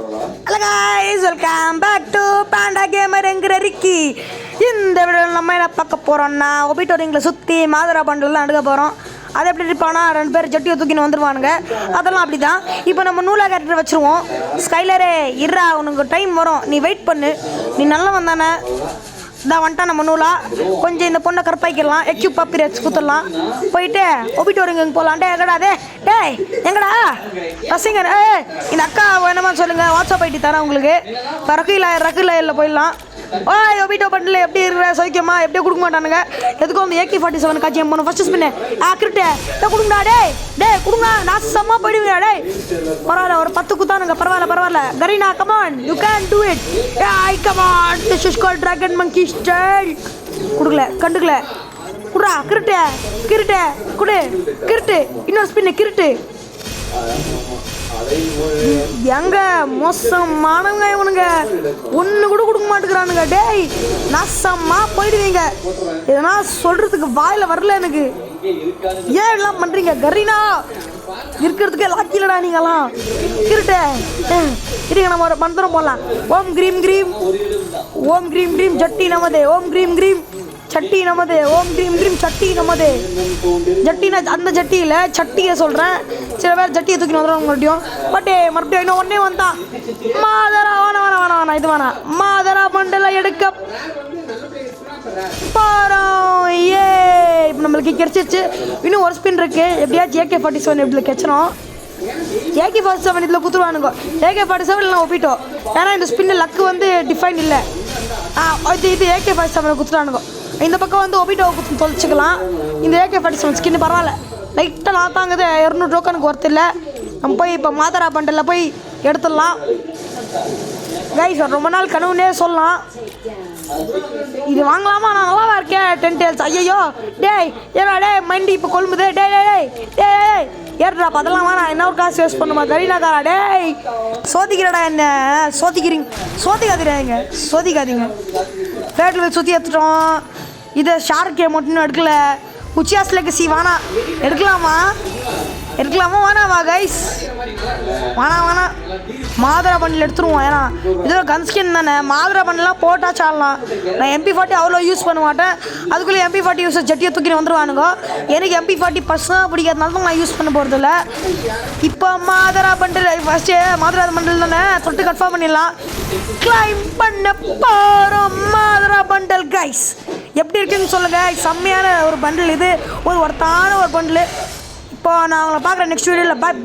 Hello guys, welcome back to Panda Gamer என்கிற Ricky. இந்த வீடியோவில் நம்ம என்ன பார்க்க போகிறோம்னா ஒபிட்டோரிங்களை சுற்றி மாதுரா பண்டல்லாம் எடுக்க போகிறோம். அது எப்படி இருப்பானா 2 பேர் ஜட்டியை தூக்கின்னு வந்துடுவானுங்க. அதெல்லாம் அப்படி தான். இப்போ நம்ம நூலா கேரக்டர் வச்சுருவோம். ஸ்கைலரே இருறா, உனக்கு டைம் வரும், நீ வெயிட் பண்ணு, நீ நல்லா வந்தானே தான் வந்துட்டா நம்ம நூலா. கொஞ்சம் இந்த பொண்ணை கற்பாய்க்கலாம், எக்யூப் பாப்பிரேட்ஸ் குத்துடலாம், போயிட்டு ஒபிட்டோரிங்க போகலாம். எங்கடா டேய் எங்கடா ரசிங்கர் இந்த அக்கா என்னமா சொல்லுங்கள், வாட்ஸ்அப் ஐடி தரேன் உங்களுக்கு. இப்போ ரகுலாயில் போயிடலாம். ஓய் ஒபிட்டோ பண்டில் எப்படி இருக்கிற சௌக்கியமா? எப்படியே கொடுக்க மாட்டானுங்க. எதுக்கும் வந்து AK-47 காட்சி என் ஃபஸ்ட்டு ஸ்பின்னு கிரிட்டு கொடுங்கடா. டேய் கொடுங்க, நாசமாக போயிடுவீங்க. டேய் பரவாயில்ல, ஒரு 10 குத்தானுங்க, பரவாயில்ல. Kareena come on, you can do it. I come on, this is called dragon monkey style. கண்டுக்கல குடுறா. கிரிட்டு குடு, கிரிட்டு இன்னொரு ஸ்பின்னு கிரிட்டு. எங்க மோசமானவங்க இவனுங்க, ஒன்று கூட கொடுக்க மாட்டேங்கிறானுங்க. டேய் நாசமா போயிடுவீங்க. எதனா சொல்றதுக்கு வாயில வரல எனக்கு. ஏன் எல்லாம் பண்றீங்க? கரீனா இருக்கிறதுக்கே லாக்கிலடா நீங்களாம். கிரிட்ட இருங்க, நம்ம ஒரு மந்திரம் போடலாம். ஓம் கிரீம் கிரீம் சட்டி நமதே. ஓம் கிரீம் சட்டி நமதே. ஓம் கிரீம் சட்டி நமதே. ஜட்டினா அந்த ஜட்டியில் சட்டியை சொல்கிறேன். சில பேர் ஜட்டியை தூக்கி வந்துடுவாங்க மறுபடியும். மறுபடியும் இன்னும் ஒன்றே வந்தான். மாதரா வேணாம் இது வேணாம். மாதரா மண்டல எடுக்க போகிறோம். ஏ இப்போ நம்மளுக்கு கிடைச்சிருச்சு. இன்னும் ஒரு ஸ்பின் இருக்குது. எப்படியாச்சும் AK-47 எப்படி கிடச்சிடும். AK-47 இதில் குத்துருவானுங்க. AK-47 இல்லைனா ஒப்பிட்டோம். ஏன்னா இந்த ஸ்பின்னு லக்கு வந்து டிஃபைன் இல்லை. இது AK-47 குத்துறானுங்க. இந்த பக்கம் வந்து ஒபிட்டோவை குத்து தொலைச்சிக்கலாம். இந்த AK-47 ஸ்கின்னு பரவாயில்ல, லைட்டாக நாத்தாங்குது. 200 டோக்கனுக்கு ஒர்த்து இல்லை. நம்ம போய் இப்போ மாதரா பண்டலில் போய் எடுத்துடலாம். கைஸ் ரொம்ப நாள் கனவுனே சொல்லலாம். இது வாங்கலாமா? நான் நல்லாவா இருக்கேன். 10 டேல்ஸ். ஐயோ டேய் ஏன்னா டேய் மைண்டி இப்போ கொழும்புது. டேய் ஏறுறா, அதெல்லாம் வேணாம். என்ன ஒரு காசு வேஸ்ட் பண்ணுமா கரீனாக்காரா? டேய் சோதிக்கிறடா, என்ன சோதிக்காதீங்க. ஃப்ளைட்டில் போய் சுற்றி எடுத்துட்டோம். இதை ஷார்க்கே மட்டும் எடுக்கல. உச்சியாஸ் லெகசி வேணாம். எடுக்கலாமா வேணாமா கைஸ்? வேணாம். மாதுரா பண்டில் எடுத்துருவோம். ஏன்னா இதோட கன்ஸ்கின் தானே. மாதுரா பண்டிலாம் போட்டால் சாடலாம். நான் MP40 அவ்வளோ யூஸ் பண்ண மாட்டேன். அதுக்குள்ளே MP40 யூஸ் ஜட்டியை தூக்கின்னு வந்துடுவானுங்க. எனக்கு MP40 பர்சனாக பிடிக்காதனால தான் நான் யூஸ் பண்ண போகிறதில்ல. இப்போ மாதுரா பண்டில் ஃபஸ்ட்டு மாதுரா பண்டில் தானே தொட்டு கன்ஃபார்ம் பண்ணிடலாம். கிளைம் பண்ண போகிறோம் மாதுரா பண்டல். கைஸ் எப்படி இருக்குன்னு சொல்லுங்கள். செம்மையான ஒரு பண்டில் இது, ஒரு ஒருத்தான ஒரு பண்டில். இப்போ நான் உங்களை பார்க்குறேன் நெக்ஸ்ட் வீடியோவில். பாய்.